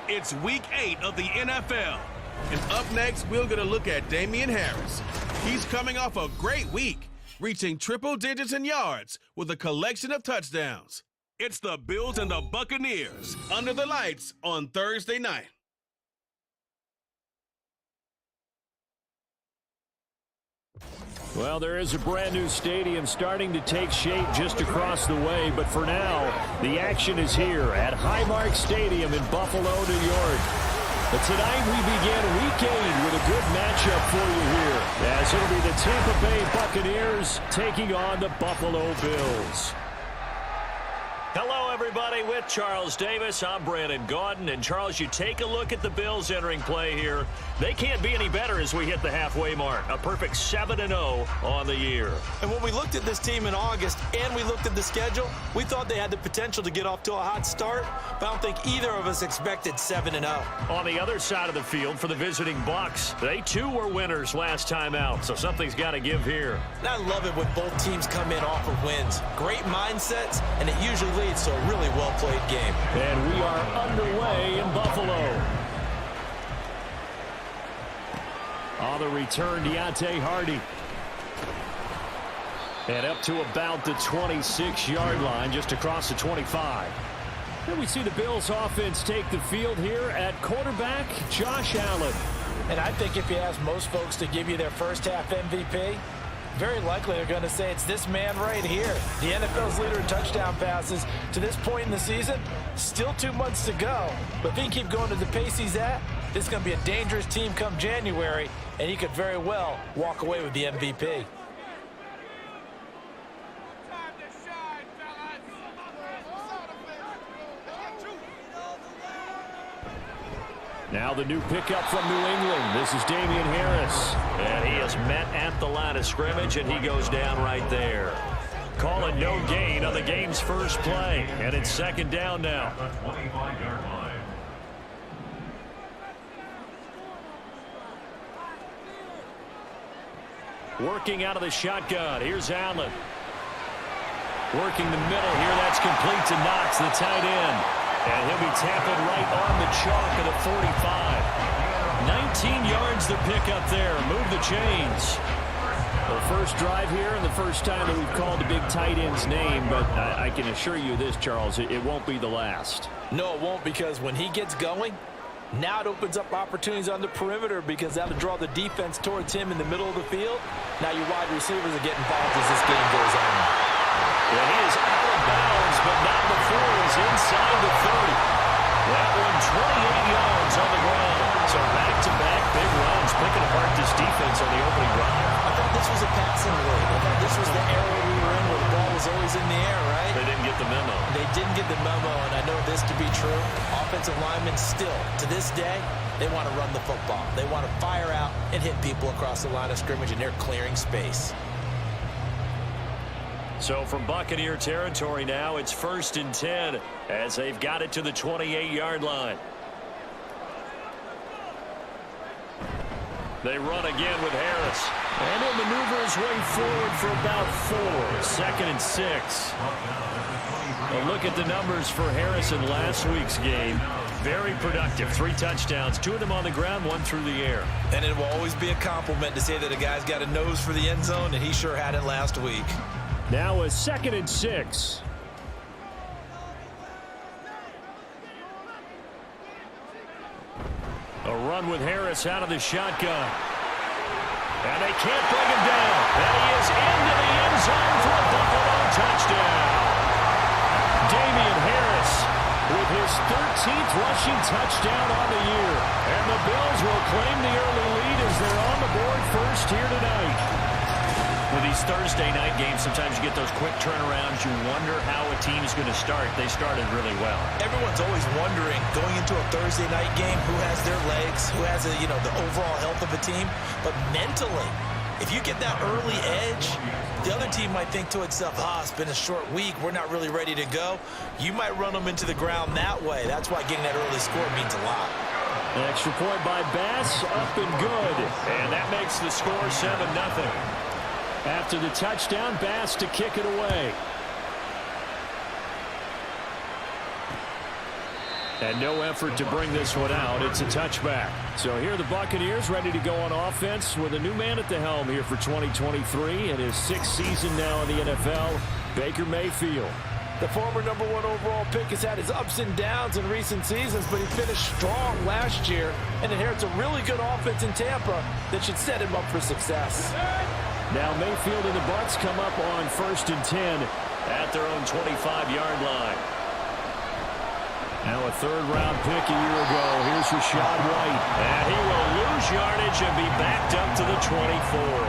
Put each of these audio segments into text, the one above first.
It's Week 8 of the NFL. And up next, we're going to look at Damian Harris. He's coming off a great week, reaching triple digits in yards with a collection of touchdowns. It's the Bills and the Buccaneers under the lights on Thursday night. Well, there is a brand new stadium starting to take shape just across the way, but for now, the action is here at Highmark Stadium in Buffalo, New York. But tonight we begin Week 8 with a good matchup for you here, as it'll be the Tampa Bay Buccaneers taking on the Buffalo Bills. Hello, everybody. With Charles Davis, I'm Brandon Gaudin. And, Charles, you take a look at the Bills entering play here. They can't be any better as we hit the halfway mark. A perfect 7-0 on the year. And when we looked at this team in August and we looked at the schedule, we thought they had the potential to get off to a hot start. But I don't think either of us expected 7-0. On the other side of the field for the visiting Bucs, they, too, were winners last time out. So something's got to give here. And I love it when both teams come in off of wins. Great mindsets, and it usually leads to a really well-played game. And we are underway in Buffalo. On the return, Deontay Hardy. And up to about the 26-yard line, just across the 25. Then we see the Bills offense take the field here at quarterback, Josh Allen. And I think if you ask most folks to give you their first half MVP, very likely they're going to say it's this man right here. The NFL's leader in touchdown passes to this point in the season. Still 2 months to go. But if he can keep going at the pace he's at, this is going to be a dangerous team come January, and he could very well walk away with the MVP. Now the new pickup from New England. This is Damian Harris. And he is met at the line of scrimmage, and he goes down right there. Call it no gain on the game's first play. And it's second down now. Working out of the shotgun. Here's Allen. Working the middle here. That's complete to Knox, the tight end. And he'll be tackled right on the chalk at the 45. 19 yards to pick up there. Move the chains. The first drive here and the first time that we've called the big tight end's name, but I can assure you this, Charles, it won't be the last. No, it won't, because when he gets going, now it opens up opportunities on the perimeter, because that'll draw the defense towards him in the middle of the field. Now your wide receivers are getting involved as this game goes on. And he is out of bounds, but not before he's inside the 30. That one 28 yards on the ground. So back-to-back big runs, picking apart this defense on the opening drive. I thought this was a passing league. I thought this was the era we were in where the ball was always in the air, right? They didn't get the memo. They didn't get the memo, and I know this to be true. Offensive linemen still, to this day, they want to run the football. They want to fire out and hit people across the line of scrimmage, and they're clearing space. So from Buccaneer territory now, it's 1st and 10 as they've got it to the 28-yard line. They run again with Harris. And he'll maneuver his way forward for about 4. 2nd and 6. A look at the numbers for Harris in last week's game. Very productive. 3 touchdowns, 2 of them on the ground, 1 through the air. And it will always be a compliment to say that a guy's got a nose for the end zone, and he sure had it last week. Now a 2nd and 6. A run with Harris out of the shotgun. And they can't bring him down. And he is into the end zone for a Buffalo touchdown. Damian Harris with his 13th rushing touchdown on the year. And the Bills will claim the early lead as they're on the board first here tonight. With these Thursday night games, sometimes you get those quick turnarounds. You wonder how a team's going to start. They started really well. Everyone's always wondering, going into a Thursday night game, who has their legs, who has the overall health of a team. But mentally, if you get that early edge, the other team might think to itself, it's been a short week, we're not really ready to go. You might run them into the ground that way. That's why getting that early score means a lot. An extra point by Bass, up and good. And that makes the score 7-0. After the touchdown, Bass to kick it away. And no effort to bring this one out. It's a touchback. So here are the Buccaneers ready to go on offense with a new man at the helm here for 2023 in his 6th season now in the NFL, Baker Mayfield. The former #1 overall pick has had his ups and downs in recent seasons, but he finished strong last year and inherits a really good offense in Tampa that should set him up for success. Now Mayfield and the Bucs come up on 1st and 10 at their own 25-yard line. Now a 3rd-round pick a year ago. Here's Rachaad White. And he will lose yardage and be backed up to the 24.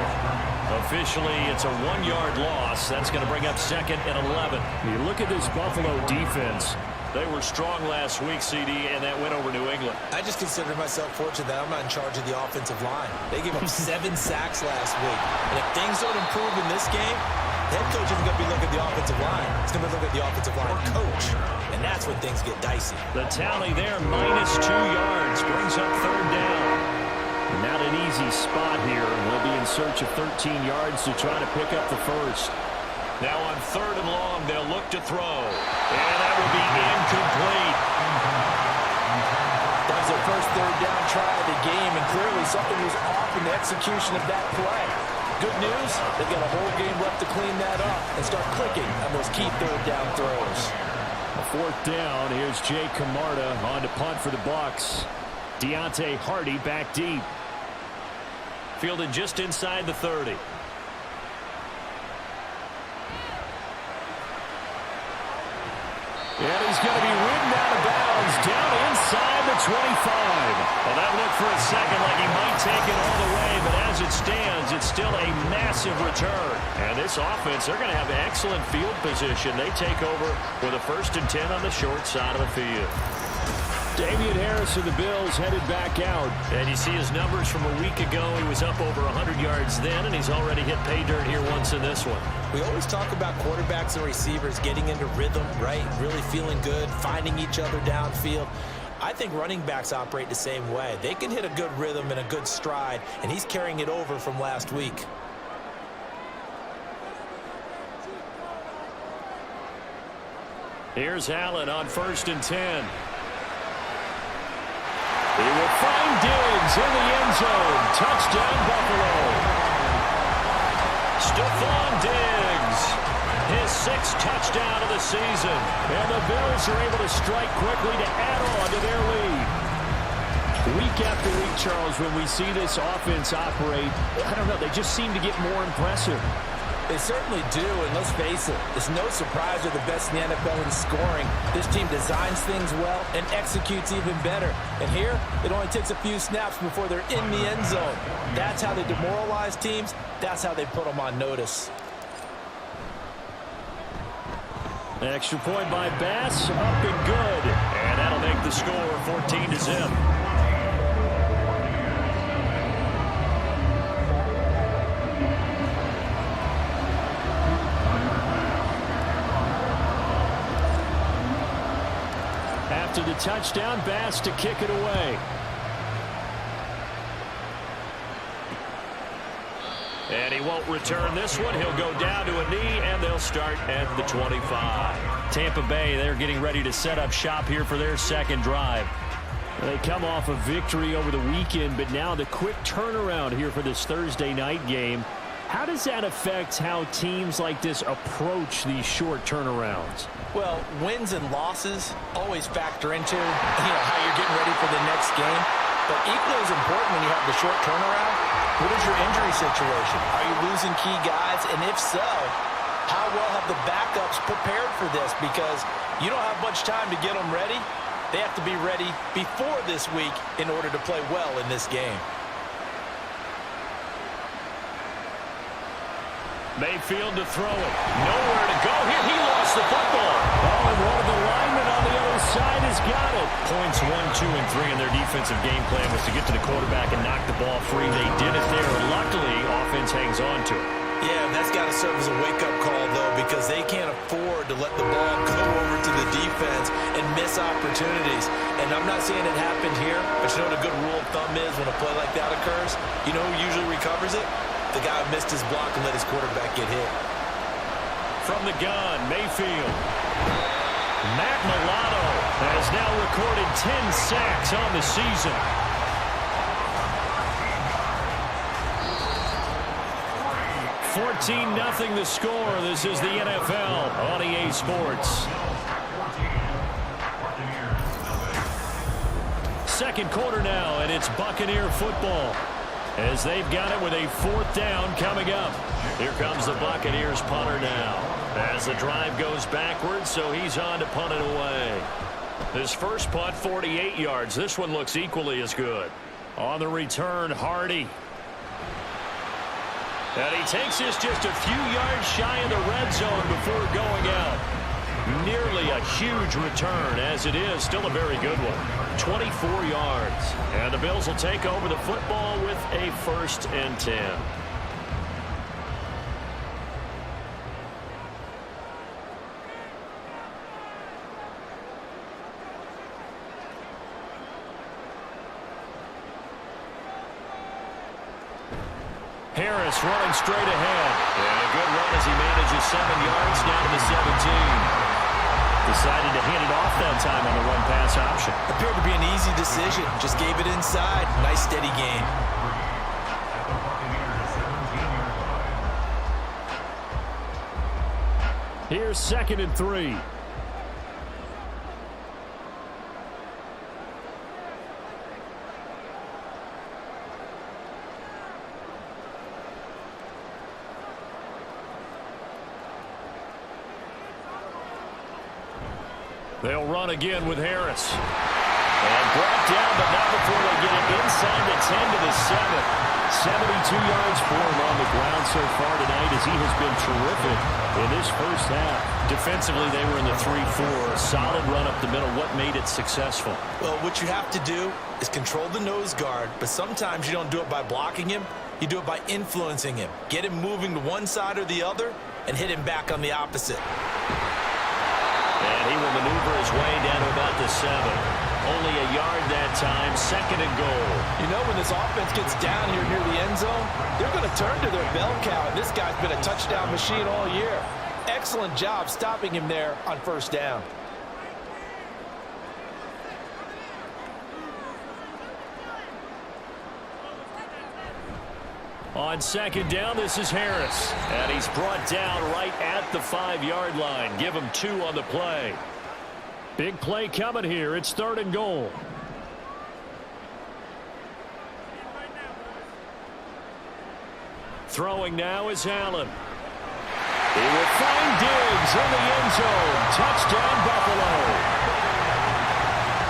Officially, it's a 1-yard loss. That's going to bring up 2nd and 11. You look at this Buffalo defense. They were strong last week, CD, and that went over New England. I just consider myself fortunate that I'm not in charge of the offensive line. They gave up 7 sacks last week. And if things don't improve in this game, the head coach isn't going to be looking at the offensive line. He's going to be looking at the offensive line coach. And that's when things get dicey. The tally there, -2 yards, brings up 3rd down. Not an easy spot here. They'll be in search of 13 yards to try to pick up the first. Now on 3rd and long, they'll look to throw. And that will be incomplete. That was their first 3rd down try of the game, and clearly something was off in the execution of that play. Good news, they've got a whole game left to clean that up and start clicking on those key 3rd down throws. 4th down, here's Jay Camarda on to punt for the Bucs. Deontay Hardy back deep. Fielded just inside the 30. And he's going to be ridden out of bounds down inside the 25. Well, that looked for a second like he might take it all the way, but as it stands, it's still a massive return. And this offense, they're going to have excellent field position. They take over with a 1st and 10 on the short side of the field. Damian Harris of the Bills headed back out. And you see his numbers from a week ago. He was up over 100 yards then, and he's already hit pay dirt here once in this one. We always talk about quarterbacks and receivers getting into rhythm, right? Really feeling good, finding each other downfield. I think running backs operate the same way. They can hit a good rhythm and a good stride, and he's carrying it over from last week. Here's Allen on 1st and 10. He will find Diggs in the end zone. Touchdown, Buffalo. Stephon Diggs, his 6th touchdown of the season. And the Bills are able to strike quickly to add on to their lead. Week after week, Charles, when we see this offense operate, I don't know, they just seem to get more impressive. They certainly do, and let's face it, it's no surprise they're the best in the NFL in scoring. This team designs things well and executes even better. And here, it only takes a few snaps before they're in the end zone. That's how they demoralize teams. That's how they put them on notice. Extra point by Bass, up and good. And that'll make the score 14-0. After the touchdown, Bass to kick it away. And he won't return this one. He'll go down to a knee, and they'll start at the 25. Tampa Bay, they're getting ready to set up shop here for their 2nd drive. They come off a victory over the weekend, but now the quick turnaround here for this Thursday night game. How does that affect how teams like this approach these short turnarounds? Well, wins and losses always factor into how you're getting ready for the next game. But equally as important when you have the short turnaround, what is your injury situation? Are you losing key guys? And if so, how well have the backups prepared for this? Because you don't have much time to get them ready. They have to be ready before this week in order to play well in this game. Mayfield to throw it. Nowhere to go here. He lost the football. Oh, and one of the linemen on the other side has got it. Points 1, 2, and 3 in their defensive game plan was to get to the quarterback and knock the ball free. They did it there. Luckily, offense hangs on to it. Yeah, that's got to serve as a wake-up call, though, because they can't afford to let the ball go over to the defense and miss opportunities. And I'm not saying it happened here, but you know what a good rule of thumb is when a play like that occurs? You know who usually recovers it? The guy who missed his block and let his quarterback get hit. From the gun, Mayfield. Matt Milano has now recorded 10 sacks on the season. $14-0 the score. This is the NFL on EA Sports. Second quarter now, and it's Buccaneer football as they've got it with a 4th down coming up. Here comes the Buccaneers punter now as the drive goes backwards, so he's on to punt it away. His first punt, 48 yards. This one looks equally as good. On the return, Hardy. And he takes this just a few yards shy of the red zone before going out. Nearly a huge return, as it is still a very good one. 24 yards. And the Bills will take over the football with a 1st and 10. Harris running straight ahead. And a good run as he manages 7 yards down to the 17. Decided to hand it off that time on the run-pass option. Appeared to be an easy decision. Just gave it inside. Nice, steady game. Here's 2nd and 3. They'll run again with Harris. And brought down, but not before they get it inside the 10 to the 7. 72 yards for him on the ground so far tonight as he has been terrific in this first half. Defensively, they were in the 3-4. Solid run up the middle. What made it successful? Well, what you have to do is control the nose guard, but sometimes you don't do it by blocking him. You do it by influencing him. Get him moving to one side or the other and hit him back on the opposite. And he will maneuver his way down to about the 7. Only a yard that time, 2nd and goal. You know, when this offense gets down here near the end zone, they're going to turn to their bell cow, and this guy's been a touchdown machine all year. Excellent job stopping him there on 1st down. On 2nd down, this is Harris. And he's brought down right at the 5-yard line. Give him 2 on the play. Big play coming here. It's 3rd and goal. Throwing now is Allen. He will find Diggs in the end zone. Touchdown, Buffalo.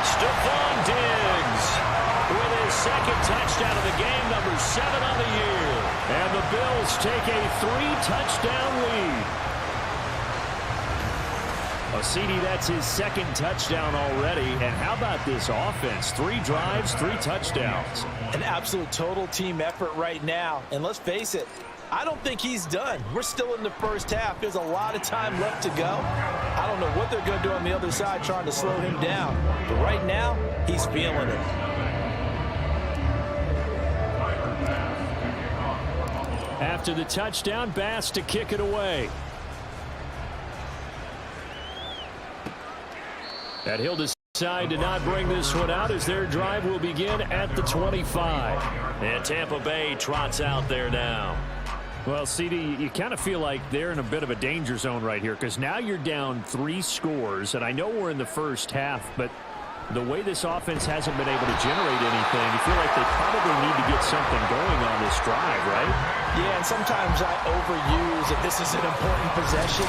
Stephon Diggs with his 2nd touchdown of the game, number 7 on the year. And the Bills take a 3-touchdown lead. Oh, CD, that's his 2nd touchdown already. And how about this offense? 3 drives, 3 touchdowns. An absolute total team effort right now. And let's face it, I don't think he's done. We're still in the first half. There's a lot of time left to go. I don't know what they're going to do on the other side trying to slow him down. But right now, he's feeling it. After the touchdown, Bass to kick it away. And he'll decide to not bring this one out as their drive will begin at the 25. And Tampa Bay trots out there now. Well, CD, you kind of feel like they're in a bit of a danger zone right here because now you're down 3 scores. And I know we're in the first half, but the way this offense hasn't been able to generate anything, you feel like they probably need to get something going on this drive, right? Yeah, and sometimes I overuse that this is an important possession.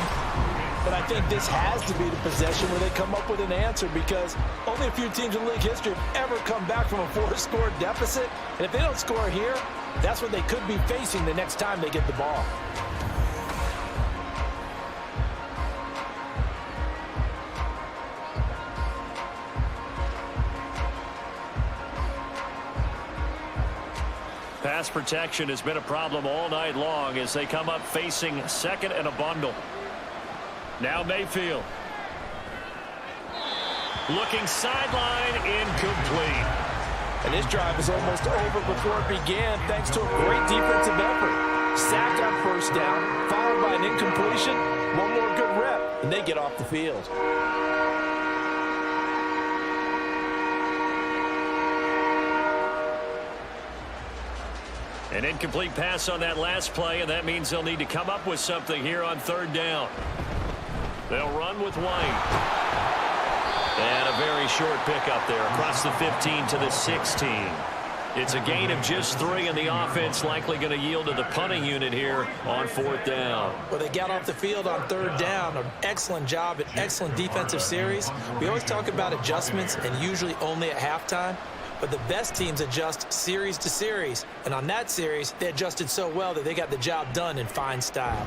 But I think this has to be the possession where they come up with an answer because only a few teams in league history have ever come back from a 4-score deficit. And if they don't score here, that's what they could be facing the next time they get the ball. Pass protection has been a problem all night long as they come up facing 2nd and a bundle. Now Mayfield. Looking sideline, incomplete. And this drive is almost over before it began thanks to a great defensive effort. Sacked on 1st down, followed by an incompletion. One more good rep, and they get off the field. An incomplete pass on that last play, and that means they'll need to come up with something here on third down. They'll run with White. And a very short pickup there across the 15 to the 16. It's a gain of just 3, and the offense likely going to yield to the punting unit here on fourth down. Well, they got off the field on third down. An excellent job, an excellent defensive series. We always talk about adjustments, and usually only at halftime. But the best teams adjust series to series. And on that series, they adjusted so well that they got the job done in fine style.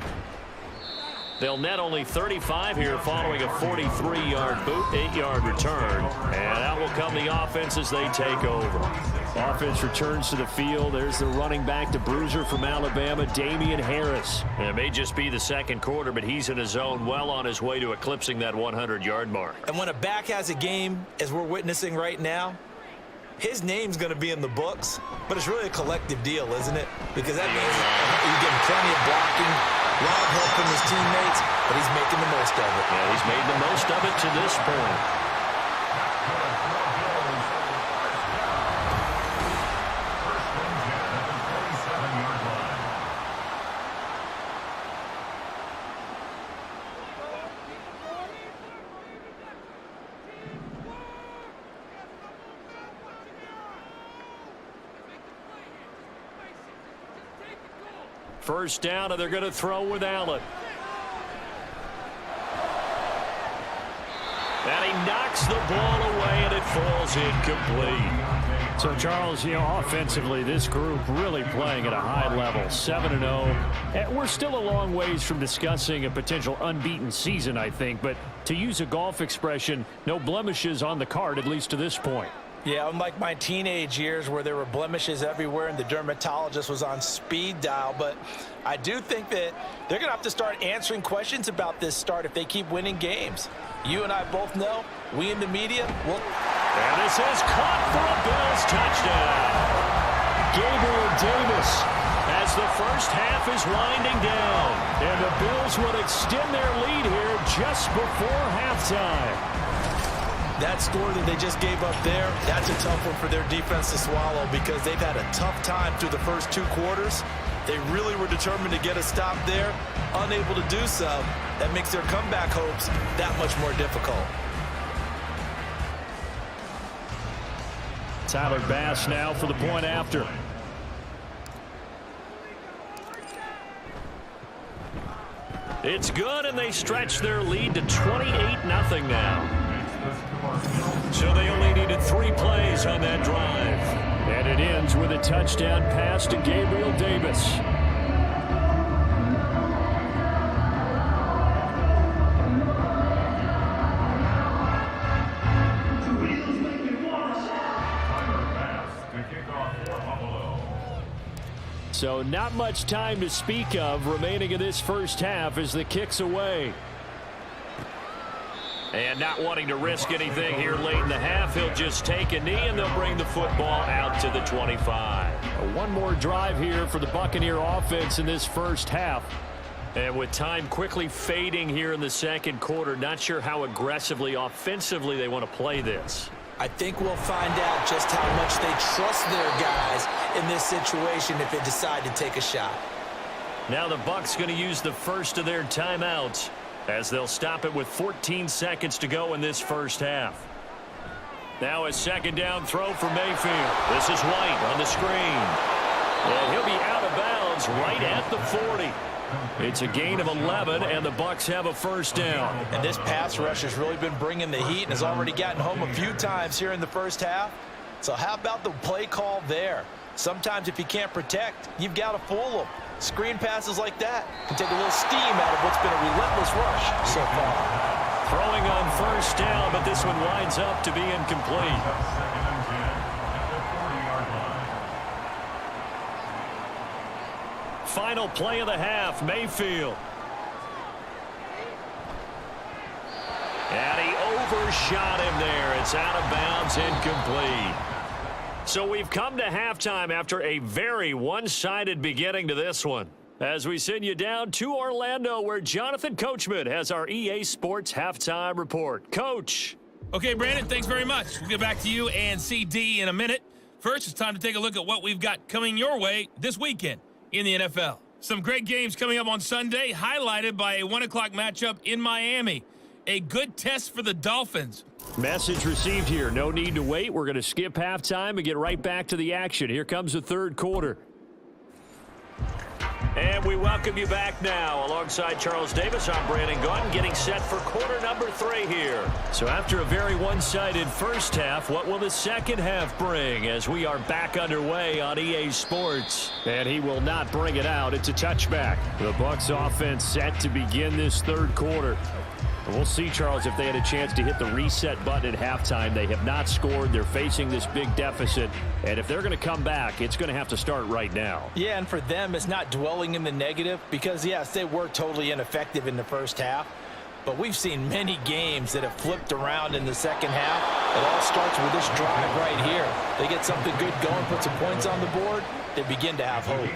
They'll net only 35 here following a 43-yard boot, 8-yard return. And out will come the offense as they take over. Offense returns to the field. There's the running back, the bruiser from Alabama, Damian Harris. It may just be the second quarter, but he's in his zone, well on his way to eclipsing that 100-yard mark. And when a back has a game, as we're witnessing right now, his name's going to be in the books, but it's really a collective deal, isn't it? Because that means you get plenty of blocking, a lot of help from his teammates, but he's making the most of it. Yeah, he's made the most of it to this point. First down, and they're going to throw with Allen. And he knocks the ball away, and it falls incomplete. So, Charles, offensively, this group really playing at a high level, 7-0. We're still a long ways from discussing a potential unbeaten season, I think. But to use a golf expression, no blemishes on the card, at least to this point. Yeah, unlike my teenage years where there were blemishes everywhere and the dermatologist was on speed dial. But I do think that they're going to have to start answering questions about this start if they keep winning games. You and I both know, we in the media, and this is caught for a Bills touchdown. Gabriel Davis as the first half is winding down. And the Bills would extend their lead here just before halftime. That score that they just gave up there, that's a tough one for their defense to swallow because they've had a tough time through the first 2 quarters. They really were determined to get a stop there, unable to do so. That makes their comeback hopes that much more difficult. Tyler Bass now for the point after. It's good, and they stretch their lead to 28-0 now. So they only needed 3 plays on that drive. And it ends with a touchdown pass to Gabriel Davis. So not much time to speak of remaining in this first half as the kick's away. And not wanting to risk anything here late in the half, he'll just take a knee, and they'll bring the football out to the 25. One more drive here for the Buccaneer offense in this first half. And with time quickly fading here in the second quarter, not sure how aggressively, offensively they want to play this. I think we'll find out just how much they trust their guys in this situation if they decide to take a shot. Now the Bucs going to use the first of their timeouts, as they'll stop it with 14 seconds to go in this first half. Now a second down throw for Mayfield. This is White on the screen. And he'll be out of bounds right at the 40. It's a gain of 11, and the Bucs have a first down. And this pass rush has really been bringing the heat and has already gotten home a few times here in the first half. So how about the play call there? Sometimes if you can't protect, you've got to fool them. Screen passes like that can take a little steam out of what's been a relentless rush so far. Throwing on first down, but this one winds up to be incomplete. Final play of the half, Mayfield. And he overshot him there. It's out of bounds, incomplete. So we've come to halftime after a very one-sided beginning to this one. As we send you down to Orlando, where Jonathan Coachman has our EA Sports halftime report. Coach. Okay, Brandon, thanks very much. We'll get back to you and CD in a minute. First, it's time to take a look at what we've got coming your way this weekend in the NFL. Some great games coming up on Sunday, highlighted by a 1 o'clock matchup in Miami. A good test for the Dolphins. Message received here. No need to wait. We're going to skip halftime and get right back to the action. Here comes the third quarter. And we welcome you back now. Alongside Charles Davis, I'm Brandon Gaudin, getting set for quarter number 3 here. So after a very one-sided first half, what will the second half bring as we are back underway on EA Sports? And he will not bring it out. It's a touchback. The Bucs offense set to begin this third quarter. We'll see, Charles, if they had a chance to hit the reset button at halftime. They have not scored. They're facing this big deficit. And if they're going to come back, it's going to have to start right now. Yeah, and for them, it's not dwelling in the negative because, yes, they were totally ineffective in the first half. But we've seen many games that have flipped around in the second half. It all starts with this drive right here. They get something good going, put some points on the board, they begin to have hope.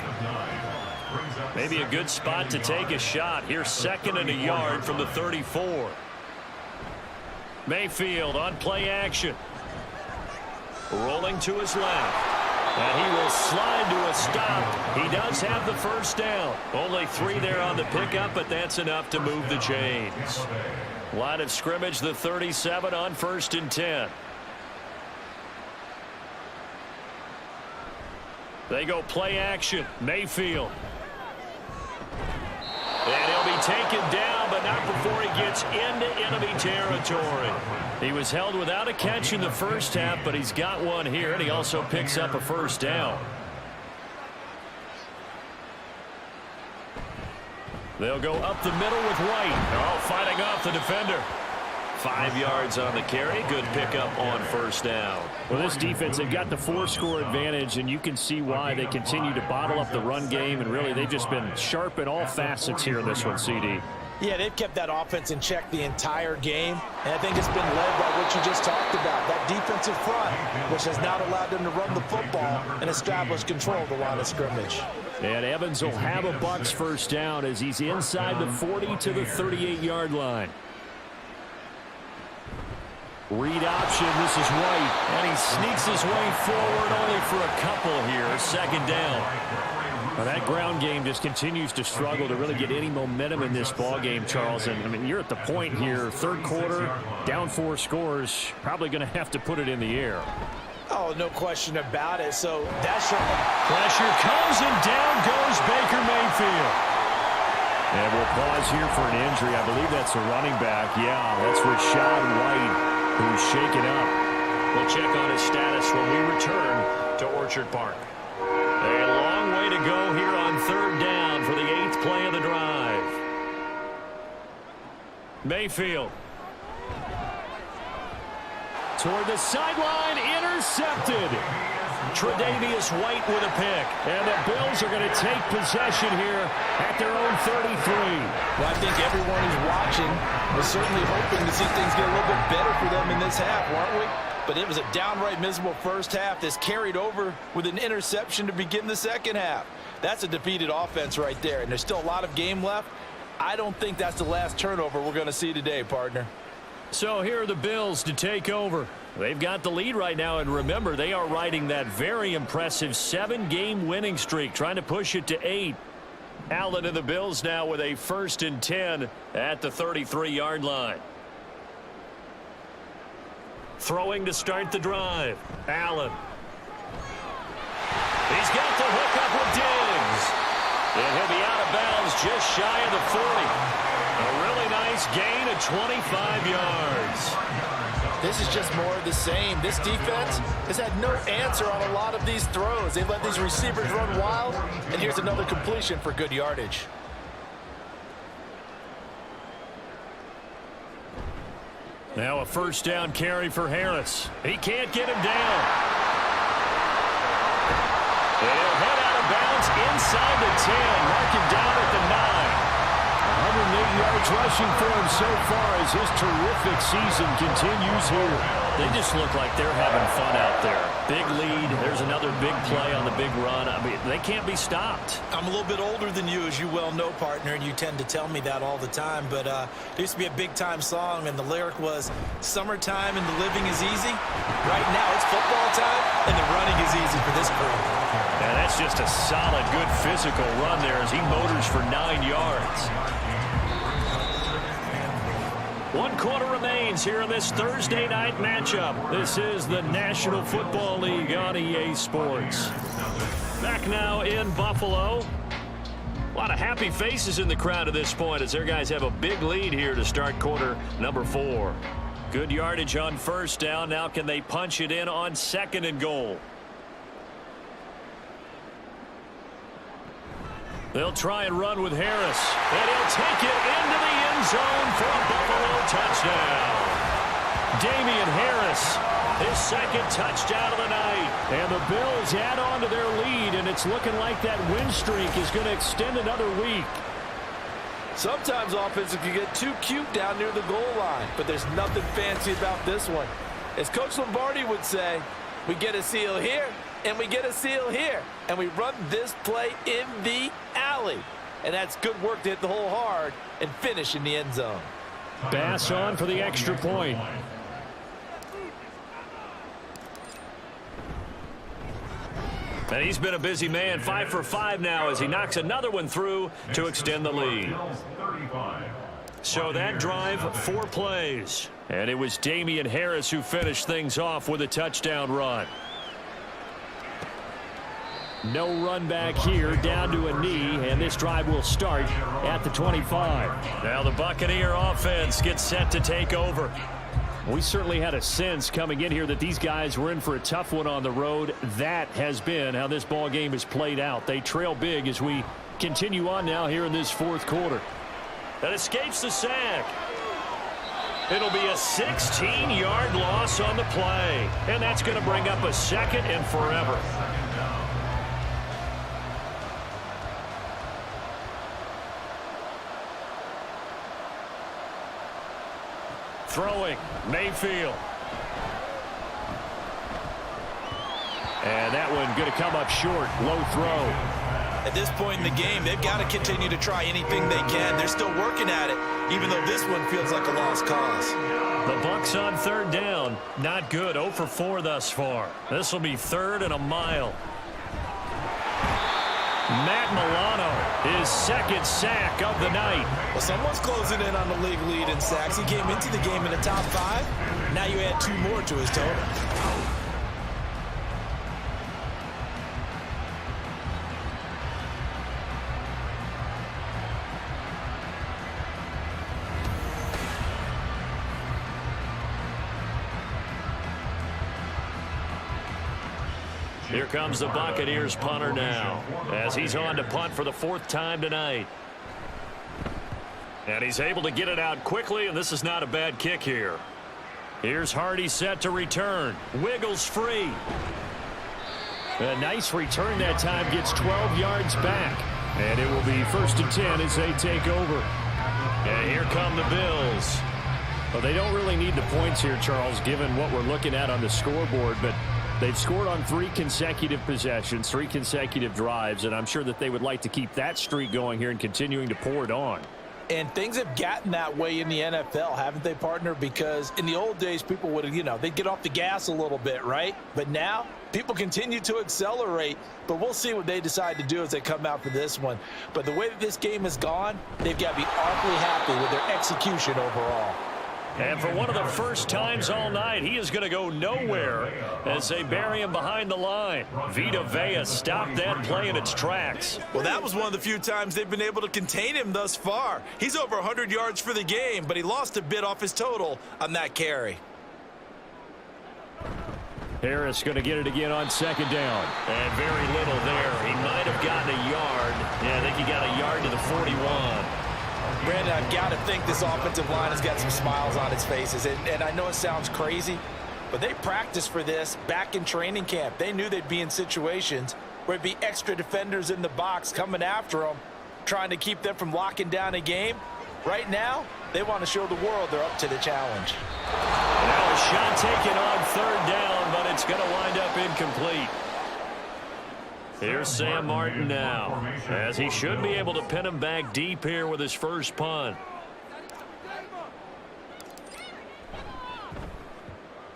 Maybe a good spot to take a shot. Here's 2nd and a yard from the 34. Mayfield on play action. Rolling to his left. And he will slide to a stop. He does have the first down. Only 3 there on the pickup, but that's enough to move the chains. Line of scrimmage, the 37 on 1st and 10. They go play action. Mayfield. And he'll be taken down, but not before he gets into enemy territory. He was held without a catch in the first half, but he's got one here, and he also picks up a first down. They'll go up the middle with White. Oh, fighting off the defender. 5 yards on the carry. Good pickup on first down. Well, this defense, they've got the 4-score advantage, and you can see why they continue to bottle up the run game, and really they've just been sharp in all facets here in this one, CD. Yeah, they've kept that offense in check the entire game, and I think it's been led by what you just talked about, that defensive front, which has not allowed them to run the football and establish control of the line of scrimmage. And Evans will have a Bucs first down as he's inside the 40 to the 38-yard line. Read option, this is White, and he sneaks his way forward only for a couple here, 2nd down. Well, that ground game just continues to struggle to really get any momentum in this ball game, Charles. And I mean, you're at the point here, third quarter, down 4 scores, probably going to have to put it in the air. Oh, no question about it. So that's your pressure comes, and down goes Baker Mayfield. And we'll pause here for an injury. I believe that's a running back. Yeah, that's Rashad White, who's shaken up. We'll check on his status when we return to Orchard Park. A long way to go here on 3rd down for the 8th play of the drive. Mayfield. Toward the sideline, intercepted. Tre'Davious White with a pick. And the Bills are going to take possession here at their own 33. Well, I think everyone who's watching was certainly hoping to see things get a little bit better for them in this half, weren't we? But it was a downright miserable first half that's carried over with an interception to begin the second half. That's a defeated offense right there, and there's still a lot of game left. I don't think that's the last turnover we're going to see today, partner. So here are the Bills to take over. They've got the lead right now, and remember, they are riding that very impressive 7-game winning streak, trying to push it to 8. Allen and the Bills now with a 1st and 10 at the 33-yard line. Throwing to start the drive. Allen. He's got the hook up with Diggs. And he'll be out of bounds just shy of the 40. A really nice gain of 25 yards. This is just more of the same. This defense has had no answer on a lot of these throws. They've let these receivers run wild, and here's another completion for good yardage. Now a first down carry for Harris. He can't get him down. And he'll head out of bounds inside the 10. Mark him down at the 9. yards rushing for him so far as his terrific season continues here. They just look like they're having fun out there. Big lead. There's another big play on the big run. I mean, they can't be stopped. I'm a little bit older than you, as you well know, partner, and you tend to tell me that all the time. But there used to be a big-time song, and the lyric was, "Summertime and the living is easy." Right now, it's football time, and the running is easy for this crew. And that's just a solid, good physical run there as he motors for 9 yards. 1 quarter remains here in this Thursday night matchup. This is the National Football League on EA Sports. Back now in Buffalo. A lot of happy faces in the crowd at this point as their guys have a big lead here to start quarter number 4. Good yardage on first down. Now can they punch it in on 2nd and goal? They'll try and run with Harris. And he'll take it into the end zone for a Buffalo touchdown. Damian Harris, his 2nd touchdown of the night. And the Bills add on to their lead, and it's looking like that win streak is going to extend another week. Sometimes offenses can get too cute down near the goal line, but there's nothing fancy about this one. As Coach Lombardi would say, we get a seal here, and we get a seal here, and we run this play in the alley. And that's good work to hit the hole hard and finish in the end zone. Bass on for the extra point. And he's been a busy man, 5 for 5 now as he knocks another one through to extend the lead. So that drive, 4 plays. And it was Damian Harris who finished things off with a touchdown run. No run back here, down to a knee, and this drive will start at the 25. Now the Buccaneer offense gets set to take over. We certainly had a sense coming in here that these guys were in for a tough one on the road. That has been how this ball game has played out. They trail big as we continue on now here in this 4th quarter. That escapes the sack. It'll be a 16-yard loss on the play, and that's going to bring up a 2nd and forever. Throwing, Mayfield. And that one going to come up short, low throw. At this point in the game, they've got to continue to try anything they can. They're still working at it, even though this one feels like a lost cause. The Bucs on 3rd down. Not good, 0 for 4 thus far. This will be 3rd and a mile. Matt Milano, his 2nd sack of the night. Well, someone's closing in on the league lead in sacks. He came into the game in the top 5. Now you add 2 more to his total. Here comes the Buccaneers punter now as he's on to punt for the 4th time tonight. And he's able to get it out quickly, and this is not a bad kick here. Here's Hardy set to return. Wiggles free. A nice return that time, gets 12 yards back. And it will be 1st and 10 as they take over. And here come the Bills. Well, they don't really need the points here, Charles, given what we're looking at on the scoreboard, but they've scored on 3 consecutive possessions, 3 consecutive drives, and I'm sure that they would like to keep that streak going here and continuing to pour it on. And things have gotten that way in the NFL, haven't they, partner? Because in the old days, people would, they'd get off the gas a little bit, right? But now, people continue to accelerate. But we'll see what they decide to do as they come out for this one. But the way that this game has gone, they've got to be awfully happy with their execution overall. And for one of the first times all night, he is going to go nowhere as they bury him behind the line. Vita Vea stopped that play in its tracks. Well, that was one of the few times they've been able to contain him thus far. He's over 100 yards for the game, but he lost a bit off his total on that carry. Harris going to get it again on 2nd down. And very little there. He might have gotten a yard. Yeah, I think he got a yard to the 41. Brandon, I've got to think this offensive line has got some smiles on its faces. And I know it sounds crazy, but they practiced for this back in training camp. They knew they'd be in situations where it'd be extra defenders in the box coming after them, trying to keep them from locking down a game. Right now, they want to show the world they're up to the challenge. Now a shot taken on 3rd down, but it's going to wind up incomplete. Here's Sam Martin now, as he should be able to pin him back deep here with his first punt.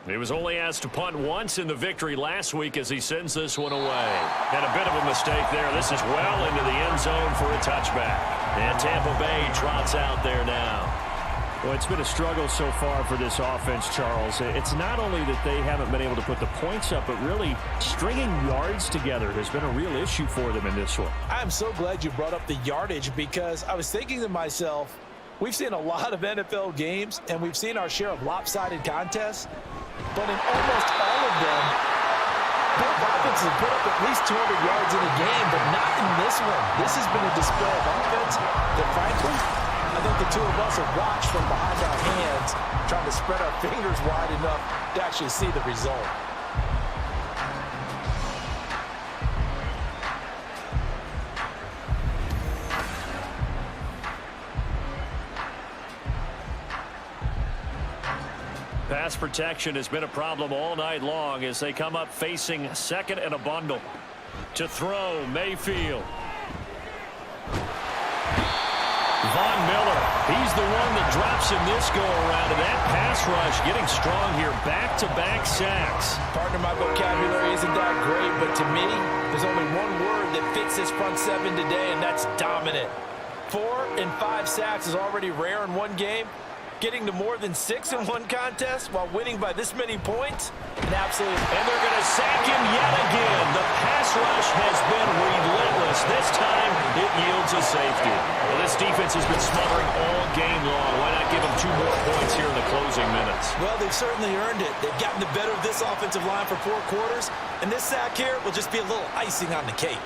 He was only asked to punt once in the victory last week as he sends this one away. And a bit of a mistake there. This is well into the end zone for a touchback. And Tampa Bay trots out there now. Well, it's been a struggle so far for this offense, Charles. It's not only that they haven't been able to put the points up, but really stringing yards together has been a real issue for them in this one. I'm so glad you brought up the yardage, because I was thinking to myself, we've seen a lot of NFL games, and we've seen our share of lopsided contests. But in almost all of them, both offenses have put up at least 200 yards in a game, but not in this one. This has been a display of offense that, frankly, I think the two of us have watched from behind our hands, trying to spread our fingers wide enough to actually see the result. Pass protection has been a problem all night long as they come up facing 2nd and a bundle. To throw, Mayfield. Von Miller, he's the one that drops in this go-around, and that pass rush getting strong here. Back-to-back sacks. Partner, my vocabulary isn't that great, but to me, there's only one word that fits this front seven today, and that's dominant. 4 and 5 sacks is already rare in one game. Getting to more than 6 in one contest while winning by this many points, and absolutely. And they're going to sack him yet again. The pass rush has been relentless. This time, it yields a safety. Well, this defense has been smothering all game long. Why not give them 2 more points here in the closing minutes? Well, they've certainly earned it. They've gotten the better of this offensive line for 4 quarters, and this sack here will just be a little icing on the cake.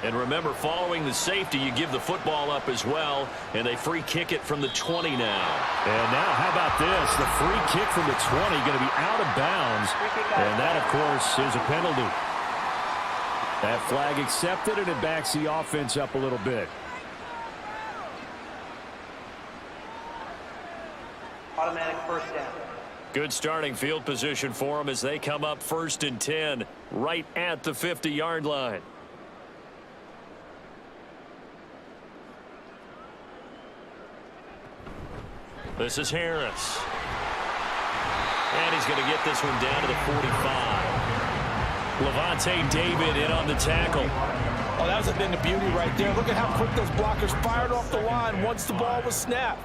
And remember, following the safety, you give the football up as well, and they free kick it from the 20 now. And now, how about this? The free kick from the 20 going to be out of bounds, and that, of course, is a penalty. That flag accepted, and it backs the offense up a little bit. Automatic first down. Good starting field position for them as they come up 1st and 10, right at the 50-yard line. This is Harris. And he's going to get this one down to the 45. Levante David in on the tackle. Oh, that was a thing of beauty right there. Look at how quick those blockers fired off the line once the ball was snapped.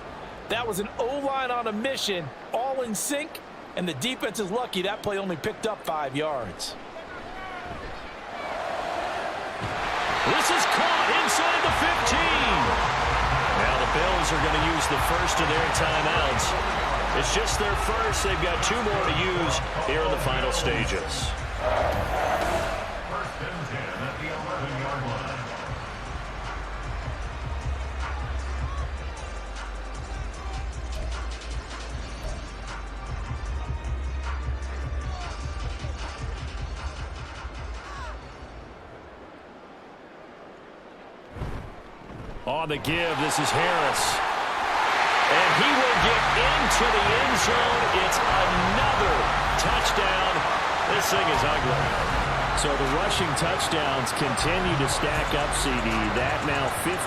That was an O-line on a mission, all in sync, and the defense is lucky that play only picked up 5 yards. This is caught inside the 15. Now the Bills are going to use the first of their timeouts. It's just their first. They've got 2 more to use here in the final stages. 1st and 10 at the 11-yard line. On the give, this is Harris. And he will get into the end zone. It's another touchdown. This thing is ugly. So the rushing touchdowns continue to stack up, CD. That now 15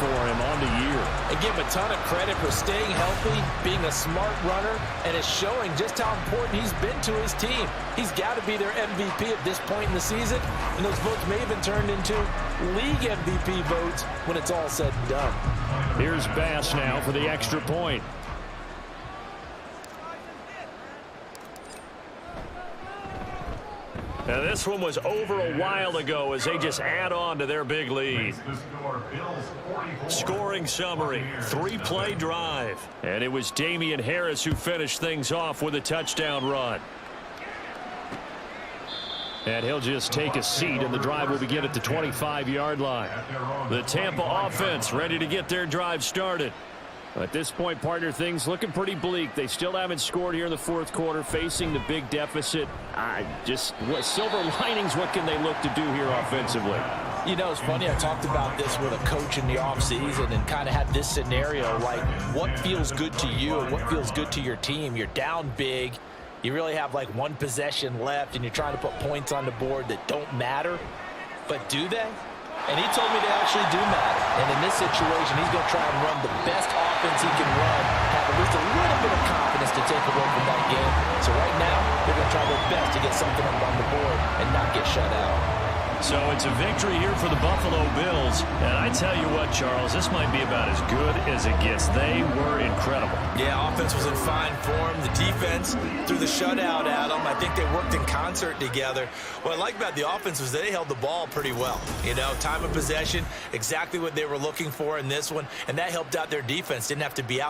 for him on the year. And give him a ton of credit for staying healthy, being a smart runner, and it's showing just how important he's been to his team. He's got to be their MVP at this point in the season, and those votes may have been turned into league MVP votes when it's all said and done. Here's Bass now for the extra point. Now this one was over a while ago as they just add on to their big lead. Scoring summary, 3-play drive. And it was Damian Harris who finished things off with a touchdown run. And he'll just take a seat, and the drive will begin at the 25-yard line. The Tampa offense ready to get their drive started. At this point, partner, things looking pretty bleak. They still haven't scored here in the fourth quarter, facing the big deficit. What silver linings, what can they look to do here offensively? You know, it's funny, I talked about this with a coach in the offseason and kind of had this scenario, like what feels good to you and what feels good to your team. You're down big. You really have like one possession left, and you're trying to put points on the board that don't matter. But do they? And he told me they actually do matter. And in this situation, he's going to try and run the best offense he can run, have at least a little bit of confidence to take away from that game. So right now, they're going to try their best to get something up on the board and not get shut out. So it's a victory here for the Buffalo Bills. And I tell you what, Charles, this might be about as good as it gets. They were incredible. Yeah, offense was in fine form. The defense threw the shutout at them. I think they worked in concert together. What I like about the offense was they held the ball pretty well. You know, time of possession, exactly what they were looking for in this one. And that helped out their defense. Didn't have to be out